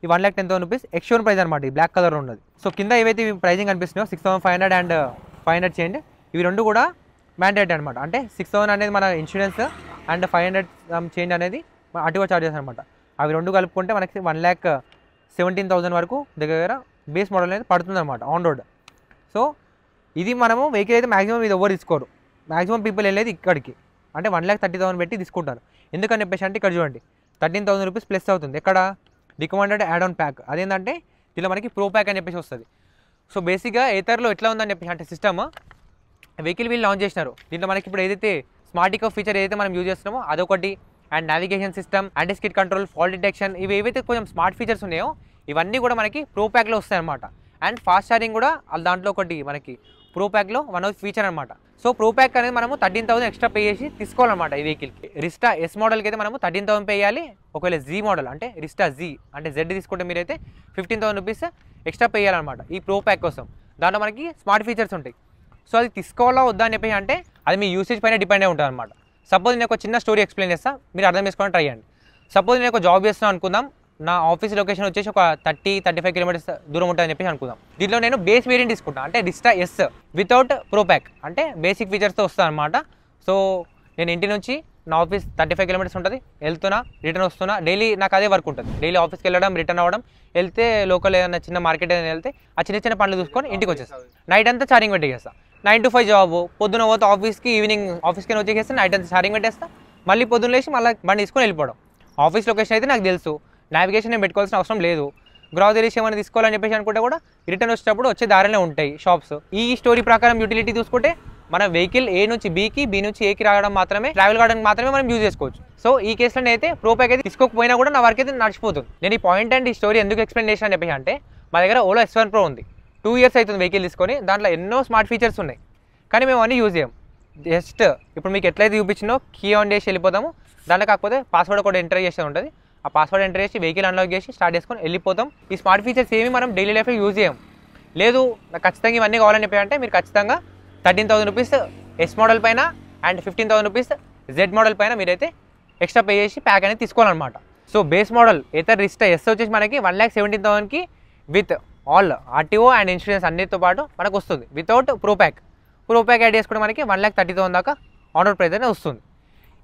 ఈ 1,10,000 రూపీస్ ఎక్స్షోరూమ్ ప్రైస్ అనమాట. ఈ బ్లాక్ కలర్ ఉన్నది. సో కింద ఏవైతే ప్రైజింగ్ కనిపిస్తున్నాయో 6,500 అండ్ 500 చేయండి, ఇవి రెండు కూడా మ్యాండేట్ అనమాట. అంటే 6,000 అనేది మన ఇన్సూరెన్స్ అండ్ 500 చేంజ్ అనేది అటువా చార్జెస్ అనమాట. అవి రెండు కలుపుకుంటే మనకి 1,17,000 వరకు దగ్గర బేస్ మోడల్ అనేది పడుతుంది అనమాట ఆన్ రోడ్. సో ఇది మనము వెహికల్ అయితే మ్యాక్సిమం ఇది ఎవరు తీసుకోరు. మ్యాక్సిమం పీపుల్ వెళ్ళేది ఇక్కడికి, అంటే 1,30,000 పెట్టి తీసుకుంటారు. ఎందుకని చెప్పేసి అంటే ఇక్కడ చూడండి 13,000 రూపీస్ ప్లస్ అవుతుంది. ఎక్కడ రికమెండెడ్ యాడ్ ఆన్ ప్యాక్, అదేంటంటే దీనిలో మనకి ప్రో ప్యాక్ అని చెప్పేసి వస్తుంది. సో బేసిక్గా ఏతర్లో ఎట్లా ఉందని చెప్పేసి అంటే సిస్టమ్ వెహికల్ వీళ్ళు లాంచ్ చేసినారు. దీంట్లో మనకి ఇప్పుడు ఏదైతే స్మార్ట్ ఈకో ఫీచర్ ఏదైతే మనం యూజ్ చేస్తున్నామో అదొకటి, and navigation system, anti skid control, fault detection, ఇవి ఏవైతే కొంచెం స్మార్ట్ ఫీచర్స్ ఉన్నాయో ఇవన్నీ కూడా మనకి ప్రో ప్యాక్లో వస్తాయి అనమాట. అండ్ ఫాస్ట్ ఛార్జింగ్ కూడా దాంట్లో ఒకటి మనకి ప్రో ప్యాక్లో వన్ ఆఫ్ ఫీచర్ అనమాట. సో ప్రో ప్యాక్ అనేది మనము 13,000 ఎక్స్ట్రా పే చేసి తీసుకోవాలన్నమాట ఈ వెహికల్కి. రిస్టా ఎస్ మోడల్కి అయితే మనము 13,000 పే చేయాలి. ఒకవేళ జీ మోడల్ అంటే రిస్టా జీ అంటే జెడ్ తీసుకుంటే మీరైతే 15,000 రూపీస్ ఎక్స్ట్రా పే చేయాలన్నమాట ఈ ప్రో ప్యాక్ కోసం. దాంట్లో మనకి స్మార్ట్ ఫీచర్స్ ఉంటాయి. సో అది తీసుకోవాలా వద్దా అని చెప్పేసి అంటే అది మీ యూసేజ్ పైన డిపెండ్ అయి ఉంటుంది అనమాట. సపోజ్ నేను ఒక చిన్న స్టోరీ ఎక్స్ప్లెయిన్ చేస్తా, మీరు అర్థం చేసుకోవడానికి ట్రై చేయండి. సపోజ్ నేను ఒక జాబ్ చేస్తున్నాను అనుకుందాం, నా ఆఫీస్ లొకేషన్ వచ్చేసి ఒక 30-35 కిలోమీటర్స్ దూరం ఉంటుందని చెప్పేసి అనుకుందాం. దీంట్లో నేను బేస్ వేరియంట్ తీసుకుంటాను, అంటే రిస్టా ఎస్ వితౌట్ ప్రో ప్యాక్, అంటే బేసిక్ ఫీచర్స్తో వస్తాను అనమాట. సో నేను ఇంటి నుంచి నా ఆఫీస్ 35 కిలోమీటర్స్ ఉంటుంది, వెళ్తున్నా రిటర్న్ వస్తున్నా, డైలీ నాకు అదే వర్క్ ఉంటుంది. డైలీ ఆఫీస్కి వెళ్ళడం, రిటర్న్ అవ్వడం, వెళ్తే లోకల్ ఏదైనా చిన్న మార్కెట్ ఏదైనా వెళ్తే ఆ చిన్న చిన్న పనులు చూసుకొని ఇంటికి వచ్చేస్తాను. నైట్ అంతా ఛార్జింగ్ పెట్టేస్తా. 9 to 5 జాబ్, పొద్దున పోతే ఆఫీస్కి, ఈవినింగ్ ఆఫీస్కి వచ్చేస్తే నైట్ అంతా ఛార్జింగ్ పెట్టేస్తా, మళ్ళీ పొద్దున్న లేచి మళ్ళీ బండి తీసుకొని వెళ్ళిపోవడం. ఆఫీస్ లొకేషన్ అయితే నాకు తెలుసు, నావిగేషన్ నేను పెట్టుకోవాల్సిన అవసరం లేదు. గ్రాసరీస్ ఏమైనా తీసుకోవాలని చెప్పేసి అనుకుంటే కూడా రిటర్న్ వచ్చేటప్పుడు వచ్చే దారిలో ఉంటాయి షాప్స్. ఈ స్టోరీ ప్రకారం యూటిలిటీ చూసుకుంటే మన వెహికల్ ఏ నుంచి బీకి, బి నుంచి ఏకి రావడం మాత్రమే, ట్రావెల్ కావడానికి మాత్రమే మనం యూజ్ చేసుకోవచ్చు. సో ఈ కేసులో అయితే ప్రో ప్యాక్ అయితే తీసుకోకపోయినా కూడా నా వర్క్ అయితే నడిచిపోతుంది. నేను ఈ పాయింట్ అండ్ ఈ స్టోరీ ఎందుకు ఎక్స్ప్లెయిన్ చేసిన అని చెప్పేసి అంటే మా దగ్గర ఓలా S1 Pro ఉంది. 2 years అవుతుంది వెహికల్ తీసుకొని. దాంట్లో ఎన్నో స్మార్ట్ ఫీచర్స్ ఉన్నాయి, కానీ మేము అన్నీ యూజ్ చేయం. జస్ట్ ఇప్పుడు మీకు ఎట్లయితే చూపించినో కీ ఆన్ చేసి వెళ్ళిపోతాము. దాంట్లో కాకపోతే పాస్వర్డ్ కూడా ఎంటర్ చేసి ఉంటుంది. ఆ పాస్వర్డ్ ఎంటర్ చేసి వెహికల్ అన్లాక్ చేసి స్టార్ట్ చేసుకొని వెళ్ళిపోతాం. ఈ స్మార్ట్ ఫీచర్స్ ఏమి మనం డైలీ లైఫ్లో యూజ్ చేయం. లేదు నాకు ఖచ్చితంగా ఇవన్నీ కావాలని చెప్పి మీరు ఖచ్చితంగా 13,000 రూపీస్ ఎస్ మోడల్ పైన అండ్ 15,000 రూపీస్ జెడ్ మోడల్ పైన మీరైతే ఎక్స్ట్రా పే చేసి ప్యాక్ అనేది తీసుకోవాలన్నమాట. So base model Ather Rizta S వచ్చేసి మనకి 1,17,000కి with all RTO and insurance అన్నిటితో పాటు మనకు వస్తుంది without pro pack. Pro pack add చేసుకుంటే మనకి 1,30,000 దాకా ఆన్ రోడ్ ప్రైస్ అనేది వస్తుంది.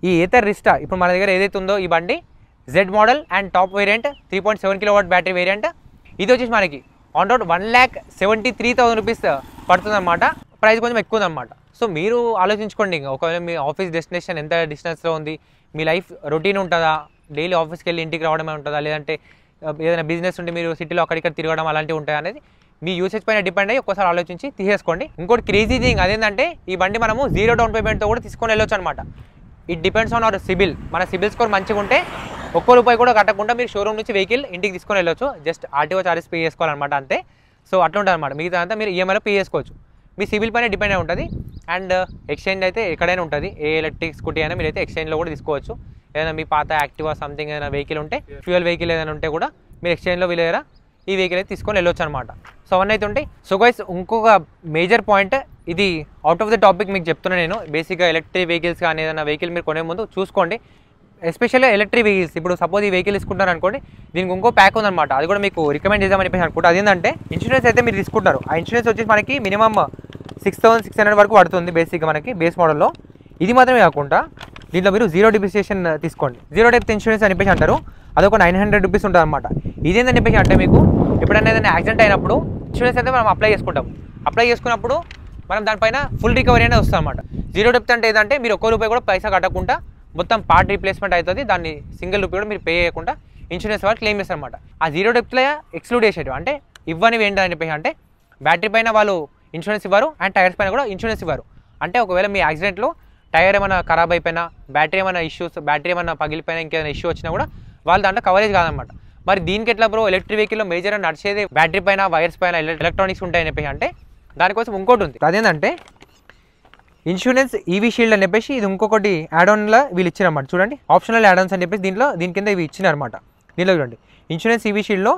ఈ ఏతర్ రిస్టా ఇప్పుడు మన దగ్గర ఏదైతే ఉందో ఈ బండి Z model and top variant 3.7 kW battery variant, ఇది వచ్చేసి మనకి ఆన్ రోడ్ 1,73,000 రూపీస్ పడుతుంది అనమాట. ప్రైస్ కొంచెం ఎక్కువ ఉందన్నమాట. సో మీరు ఆలోచించుకోండి, ఒకవేళ మీ ఆఫీస్ డెస్టినేషన్ ఎంత డిస్టెన్స్లో ఉంది, మీ లైఫ్ రొటీన్ ఉంటుందా, డైలీ ఆఫీస్కి వెళ్ళి ఇంటికి రావడమే ఉంటుందా, లేదంటే ఏదైనా బిజినెస్ ఉంటే మీరు సిటీలో అక్కడిక్కడ తిరగడం అలాంటివి ఉంటాయి అనేది మీ యూసేజ్ పైన డిపెండ్ అయ్యి ఒక్కసారి ఆలోచించి తీసేసుకోండి. ఇంకోటి క్రేజీ థింగ్ అదేంటంటే ఈ బండి మనము 0 డౌన్ పేమెంట్తో కూడా తీసుకొని వెళ్ళొచ్చు అనమాట. It depends on hour CIBIL. మన సిబిల్ స్కోర్ మంచిగా ఉంటే ₹1 కూడా కట్టకుండా మీరు షోరూమ్ నుంచి వెహికల్ ఇంటికి తీసుకొని వెళ్ళొచ్చు. జస్ట్ ఆర్టీఓ చార్జెస్ పే చేసుకోవాలన్నమాట అంతే. సో అట్లా ఉంటుంది అనమాట. మిగతా అంతా మీరు ఈఎంఐలో పే చేసుకోవచ్చు. మీ సిబిల్ పైన డిపెండ్ అయి ఉంటుంది. అండ్ ఎక్స్చేంజ్ అయితే ఎక్కడైనా ఉంటుంది. ఏ ఎలక్ట్రిక్ స్కూటీ అయినా మీరైతే ఎక్స్చేంజ్లో కూడా తీసుకోవచ్చు. ఏదైనా మీ పాత యాక్టివా సంథింగ్ ఏదైనా వెహికల్ ఉంటే, ఫ్యూయల్ వెహికల్ ఏదైనా ఉంటే కూడా మీరు ఎక్స్చేంజ్లో వీళ్ళేరా ఈ వెహికల్ అయితే తీసుకొని వెళ్ళొచ్చు అనమాట. సో అవన్నీ అయితే ఉంటాయి. సో గైస్ ఇంకొక మేజర్ పాయింట్, ఇది అవుట్ ఆఫ్ ద టాపిక్ మీకు చెప్తున్నా నేను. బేసిక్గా ఎలక్ట్రిక్ వెహికల్స్ కానీ ఏదైనా వెహికల్ మీరు కొనే ముందు చూసుకోండి ఎస్పెషల్గా ఎలక్ట్రిక్ వెహికల్స్. ఇప్పుడు సపోజ్ ఈ వెహికల్ తీసుకుంటారు అనుకోండి, దీనికి ఇంకో ప్యాక్ ఉందన్నమాట, అది కూడా మీకు రికమెండ్ చేద్దామని చెప్పేసి అనుకుంటా. అదేంటంటే ఇన్సూరెన్స్ అయితే మీరు తీసుకుంటారు. ఆ ఇన్సూరెన్స్ వచ్చేసి మనకి మినిమమ్ 6,600 వరకు పడుతుంది బేసిక్గా మనకి బేస్ మోడల్లో. ఇది మాత్రమే కాకుండా దీంట్లో మీరు జీరో డిప్రిసియేషన్ తీసుకోండి. జీరో డెప్త్ ఇన్సూరెన్స్ అని చెప్పేసి అంటారు. అదొక 900 రూపీస్ ఉంటుంది అనమాట. ఇదేందని చెప్పేసి అంటే మీకు ఎప్పుడైనా ఏదైనా యాక్సిడెంట్ అయినప్పుడు ఇన్సూరెన్స్ అయితే మనం అప్లై చేసుకుంటాం. అప్లై చేసుకున్నప్పుడు మనం దానిపైన ఫుల్ రికవరీ అనేది వస్తుంది అనమాట. జీరో డెప్త్ అంటే ఏదంటే మీరు ఒక్క రూపాయి కూడా పైసా కట్టకుండా మొత్తం పార్ట్ రీప్లేస్మెంట్ అవుతుంది. దాన్ని సింగిల్ రూపాయి కూడా మీరు పే చేయకుండా ఇన్సూరెన్స్ వాళ్ళు క్లెయిమ్ చేస్తారు అనమాట. ఆ జీరో డెప్త్లో ఎక్స్క్లూడ్ చేసేవి అంటే ఇవ్వనివి ఏంటని చెప్పేసి అంటే బ్యాటరీ పైన వాళ్ళు ఇన్సూరెన్స్ ఇవ్వరు అండ్ టైర్స్ పైన కూడా ఇన్సూరెన్స్ ఇవ్వరు. అంటే ఒకవేళ మీ యాక్సిడెంట్లో టైర్ ఏమైనా ఖరాబ్ అయిపోయినా, బ్యాటరీ ఏమైనా ఇష్యూస్, బ్యాటరీ ఏమైనా పగిలిపోయినా, ఇంకేమైనా ఇష్యూ వచ్చినా కూడా వాళ్ళు దాంట్లో కవరేజ్ కాదనమాట. మరి దీనికి ఎట్లా బ్రో, ఎలక్ట్రిక్ వెహికల్లో మేజర్గా నడిచేది బ్యాటరీ పైన, వైర్స్ పైన ఎలక్ట్రానిక్స్ ఉంటాయని చెప్పేసి అంటే దానికోసం ఇంకోటి ఉంది. అదేంటంటే ఇన్సూరెన్స్ ఈవీ షీల్డ్ అని చెప్పేసి ఇది ఇంకొకటి యాడ్-ఆన్లో వీళ్ళు ఇచ్చారన్నమాట. చూడండి, ఆప్షనల్ యాడ్-ఆన్స్ అని చెప్పేసి దీని కింద ఇవి ఇచ్చినారన్నమాట. దీనిలో చూడండి, ఇన్సూరెన్స్ ఈవీ షీల్డ్లో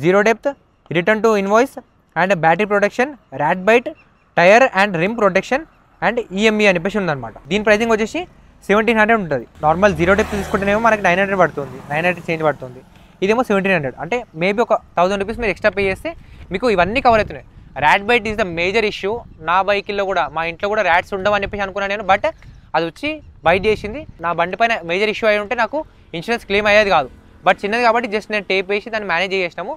zero depth, return to invoice and battery protection, rat bite, tyre and rim protection and EME అని చెప్పేసి ఉందన్నమాట. దీని ప్రైసింగ్ వచ్చేసి 1700 ఉంటుంది. నార్మల్ జీరో డెప్త్ తీసుకుంటేనేమో మనకి 900 పడుతుంది, 900 చేంజ్ పడుతుంది. ఇదేమో 1700. అంటే మేబీ ఒక 1000 రూపీస్ మీరు ఎక్స్ట్రా పే చేస్తే మీకు ఇవన్నీ కవర్ అవుతున్నాయి. Rat bite is the major issue. నా బైక్లో కూడా, మా ఇంట్లో కూడా ర్యాట్స్ ఉండవని చెప్పేసి అనుకున్నాను నేను. బట్ అది వచ్చి బైట్ చేసింది. నా బండి పైన మేజర్ ఇష్యూ అయి ఉంటే నాకు ఇన్సూరెన్స్ క్లెయిమ్ అయ్యేది కాదు. బట్ చిన్నది కాబట్టి జస్ట్ నేను టేప్ వేసి దాన్ని మేనేజ్ చేసినాము.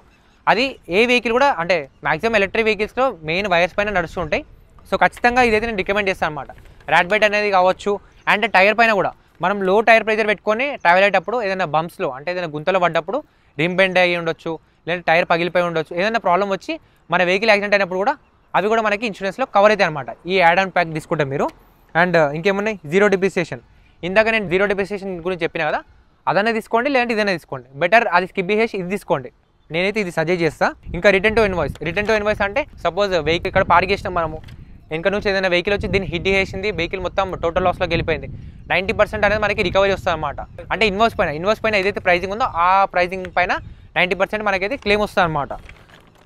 అది ఏ వెహికల్ కూడా అంటే మ్యాక్సిమం ఎలక్ట్రిక్ వెహికల్స్లో మెయిన్ వైర్స్ పైన నడుస్తుంటాయి. సో ఖచ్చితంగా ఇదైతే నేను రికమెండ్ చేస్తాను అనమాట. ర్యాట్ బైట్ అనేది కావచ్చు. అండ్ టైర్ పైన కూడా మనం లో టైర్ ప్రెజర్ పెట్టుకొని ట్రావెల్ అయ్యేటప్పుడు ఏదైనా బంప్స్లో అంటే ఏదైనా గుంతలో పడ్డప్పుడు రిమ్ బెండ్ అయ్యి ఉండొచ్చు, లేదా టైర్ పగిలిపోయి ఉండొచ్చు, ఏదైనా ప్రాబ్లం వచ్చి మన వెహికల్ యాక్సిడెంట్ అయినప్పుడు కూడా అవి కూడా మనకి ఇన్సూరెన్స్లో కవర్ అవుతాయి అనమాట ఈ యాడ్-ఆన్ ప్యాక్ తీసుకుంటాం మీరు. అండ్ ఇంకేమున్నాయి, జీరో డిప్రిసియేషన్. ఇందాక నేను జీరో డిప్రిసియేషన్ గురించి చెప్పిన కదా, అదనే తీసుకోండి, లేదంటే ఇదనే తీసుకోండి. బెటర్ అది స్కిప్ చేసి ఇది తీసుకోండి. నేనైతే ఇది సజెస్ట్ చేస్తాను. ఇంకా return to invoice. Return to invoice అంటే సపోజ్ వెహికల్ ఇక్కడ పార్క్ చేసినాం మనము, వెనక నుంచి ఏదైనా వెహికల్ వచ్చి దీన్ని హిట్ చేసింది, వెహికల్ మొత్తం టోటల్ లాస్లోకి వెళ్ళిపోయింది, 90% అనేది మనకి రికవరీ వస్తుంది అనమాట. అంటే ఇన్వాయిస్ పైన ఏదైతే ప్రైజింగ్ ఉందో ఆ ప్రైజింగ్ పైన 90% మనకైతే క్లెయిమ్ వస్తుంది అనమాట.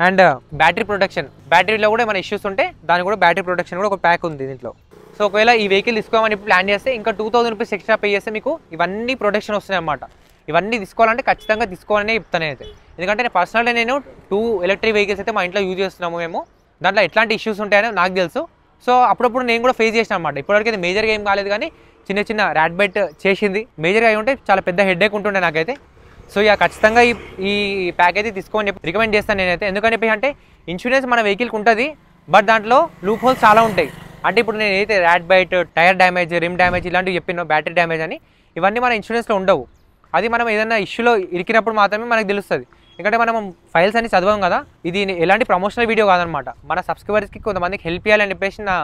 అండ్ బ్యాటరీ ప్రొటెక్షన్, బ్యాటరీలో కూడా ఏమైనా ఇష్యూస్ ఉంటే దానికి కూడా బ్యాటరీ ప్రొటెక్షన్ కూడా ఒక ప్యాక్ ఉంది దీంట్లో. సో ఒకవేళ ఈ వెహికల్ తీసుకోమని ప్లాన్ చేస్తే ఇంకా 2000 రూపీస్ ఎక్స్ట్రా పే చేస్తే మీకు ఇవన్నీ ప్రొటెక్షన్ వస్తున్నాయి అనమాట. ఇవన్నీ తీసుకోవాలంటే ఖచ్చితంగా తీసుకోవాలనే చెప్తాను అయితే. ఎందుకంటే నేను పర్సనల్గా 2 ఎలక్ట్రిక్ వెహికల్స్ అయితే మా ఇంట్లో యూజ్ చేస్తున్నాము మేము. దాంట్లో ఎట్లాంటి ఇష్యూస్ ఉంటాయని నాకు తెలుసు. సో అప్పుడప్పుడు నేను కూడా ఫేస్ చేసిన అనమాట. ఇప్పటివరకు అయితే మేజర్గా ఏం కాలేదు, కానీ చిన్న ర్యాట్ బైట్ చేసింది. మేజర్గా అయి ఉంటే చాలా పెద్ద హెడ్ఏక్ ఉంటుండే నాకైతే. సో ఇక ఖచ్చితంగా ఈ ప్యాక్ అయితే తీసుకోమని చెప్పి రికమెండ్ చేస్తాను నేనైతే. ఎందుకని చెప్పి అంటే ఇన్సూరెన్స్ మన వెహికల్కి ఉంటుంది, బట్ దాంట్లో లూప్ హోల్స్ చాలా ఉంటాయి. అంటే ఇప్పుడు నేను ఏదైతే rat bite, tyre damage, rim damage ఇలాంటివి చెప్పినో, బ్యాటరీ డ్యామేజ్ అని, ఇవన్నీ మన ఇన్సూరెన్స్లో ఉండవు. అది మనం ఏదైనా ఇష్యూలో ఇరికినప్పుడు మాత్రమే మనకు తెలుస్తుంది. ఎందుకంటే మనం ఫైల్స్ అన్ని చదవం కదా. ఇది ఎలాంటి ప్రమోషనల్ వీడియో కాదనమాట. మన సబ్స్క్రైబర్స్కి కొంతమందికి హెల్ప్ చేయాలని చెప్పేసి నా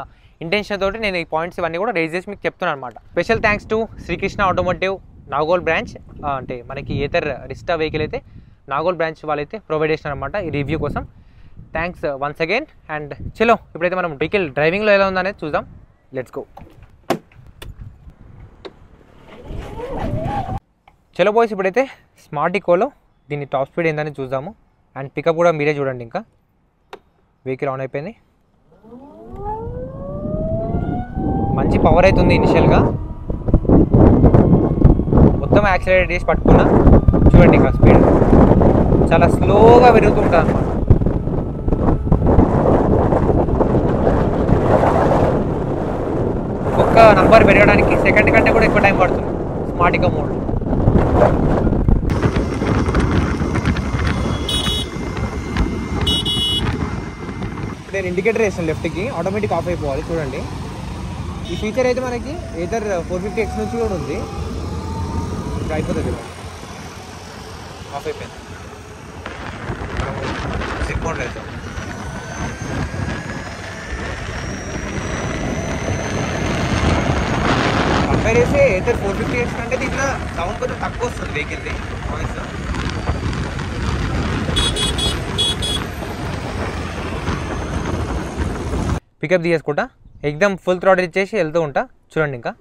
ఇంటెన్షన్ తోటి నేను ఈ పాయింట్స్ ఇవన్నీ కూడా రేజ్ చేసి మీకు చెప్తున్నాను అనమాట. Special thanks to Srikrishna automotive Nagole branch. అంటే మనకి ఏతర్ రిస్టా వెహికల్ అయితే నాగోల్ బ్రాంచ్ వాళ్ళైతే ప్రొవైడ్ చేసినారు అనమాట ఈ రివ్యూ కోసం. Thanks once again. అండ్ చలో ఇప్పుడైతే మనం వెహికల్ డ్రైవింగ్లో ఎలా ఉందనేది చూద్దాం. Let's go. చలో బాయ్స్, ఇప్పుడైతే స్మార్ట్ ఈకోలో దీని టాప్ స్పీడ్ ఏందని చూద్దాము. అండ్ పికప్ కూడా మీరే చూడండి. ఇంకా వెహికల్ ఆన్ అయిపోయింది, మంచి పవర్ అవుతుంది ఇనిషియల్గా. మొత్తం యాక్సిలరేట్ చేసి పట్టుకున్నా చూడండి. ఇంకా స్పీడ్ చాలా స్లోగా పెరుగుతుంటుంది అన్నమాట. ఒక్క నంబర్ పెరగడానికి సెకండ్ కంటే కూడా ఎక్కువ టైం పడుతుంది స్మార్ట్ ఈకో మోడ్. నేను ఇండికేటర్ వేసాను లెఫ్ట్కి, ఆటోమేటిక్ ఆఫ్ అయిపోవాలి. చూడండి, ఈ ఫీచర్ అయితే మనకి ఏదర్ 450X నుంచి కూడా ఉంది. ఇప్పుడు అయిపోతుంది, ఆఫ్ అయిపోయింది. సిక్ మోడ్ లేదు. కంపేర్ చేస్తే ఏదర్ 450X కంటే దీంట్లో సౌండ్ కొంచెం తక్కువ వస్తుంది వెహికల్ది వాయిస్. పికప్ తీసుకుంటా, ఎగ్దమ్ ఫుల్ థ్రాటిల్ ఇచ్చేసి వెళ్తూ ఉంటా. చూడండి, ఇంకా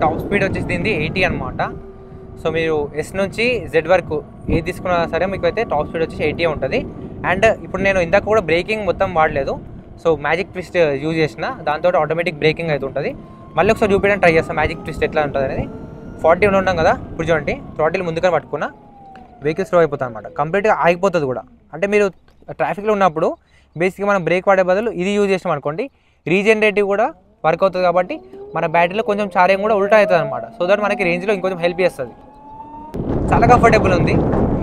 టాప్ స్పీడ్ వచ్చేసి దీనిది 80 అనమాట. సో మీరు ఎస్ నుంచి జెడ్ వరకు ఏది తీసుకున్నా సరే మీకు అయితే టాప్ స్పీడ్ వచ్చేసి 80 ఉంటుంది. అండ్ ఇప్పుడు నేను ఇందాక కూడా బ్రేకింగ్ మొత్తం వాడలేదు, సో మ్యాజిక్ ట్విస్ట్ యూజ్ చేసిన, దాంతో ఆటోమేటిక్ బ్రేకింగ్ అయితే ఉంటుంది. మళ్ళీ ఒకసారి చూపించడానికి ట్రై చేస్తాను మ్యాజిక్ ట్విస్ట్ ఎట్లా ఉంటుంది అనేది. 40 ఉంటాం కదా, ఇప్పుడు చూడండి థ్రాటిల్ ముందుగా పట్టుకున్నా వెహికల్ స్లో అయిపోతుంది అనమాట, కంప్లీట్గా ఆగిపోతుంది కూడా. అంటే మీరు ట్రాఫిక్లో ఉన్నప్పుడు బేసిక్గా మనం బ్రేక్ వాడే బదులు ఇది యూజ్ చేసాం అనుకోండి, రీజనరేటివ్ కూడా వర్క్ అవుతుంది కాబట్టి మన బ్యాటరీలో కొంచెం ఛార్జింగ్ కూడా ఉల్టా అవుతుంది అనమాట. సో దట్ మనకి రేంజ్లో ఇంకొంచెం హెల్ప్ చేస్తుంది. చాలా కంఫర్టబుల్ ఉంది,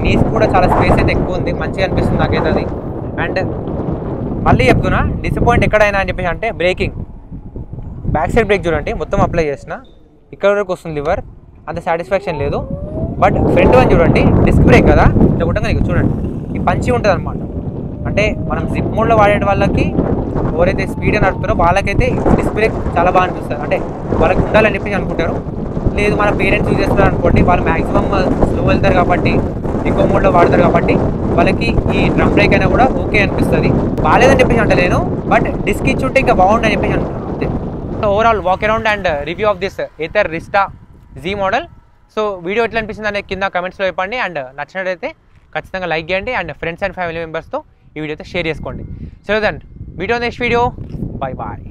నీస్ కూడా చాలా స్పేస్ అయితే ఎక్కువ ఉంది, మంచిగా అనిపిస్తుంది నాకైతే అది. అండ్ మళ్ళీ చెప్తున్నా డిసప్పాయింట్ ఎక్కడైనా అని చెప్పేసి అంటే బ్రేకింగ్, బ్యాక్ సైడ్ బ్రేక్ చూడండి మొత్తం అప్లై చేసిన, ఇక్కడ వరకు వస్తుంది లివర్, అంత సాటిస్ఫాక్షన్ లేదు. బట్ ఫ్రంట్ వన్ చూడండి డిస్క్ బ్రేక్ కదా, ఇంత గుట్టంగా చూడండి ఈ పంచి ఉంటుంది అనమాట. అంటే మనం జిప్ మోడ్లో వాడే వాళ్ళకి ఎవరైతే స్పీడ్ నడుపుతారో వాళ్ళకైతే డిస్క్ బ్రేక్ చాలా బాగా అనిపిస్తుంది. అంటే వాళ్ళకి ఉండాలని చెప్పేసి అనుకుంటారు. లేదు మన పేరెంట్స్ యూజ్ చేస్తున్నారు అనుకోండి, వాళ్ళు మ్యాక్సిమం స్లో వెళ్తారు కాబట్టి ఎక్కువ మోడ్లో వాడతారు కాబట్టి వాళ్ళకి ఈ డ్రమ్ బ్రేక్ అయినా కూడా ఓకే అనిపిస్తుంది. బాగాలేదని చెప్పేసి అంటే నేను, బట్ డిస్క్ ఇచ్చుంటే ఇంకా బాగుంటుంది అని చెప్పేసి అంటున్నాను అంతే. So overall walk around and review of this Ather Rizta Z model. So video ఎట్లా అనిపిస్తుంది అనేది కింద కమెంట్స్లో చెప్పండి. అండ్ నచ్చినట్టయితే ఖచ్చితంగా లైక్ చేయండి అండ్ ఫ్రెండ్స్ అండ్ ఫ్యామిలీ మెంబర్స్తో ఈ వీడియో అయితే షేర్ చేసుకోండి. So then meet on next video, bye bye.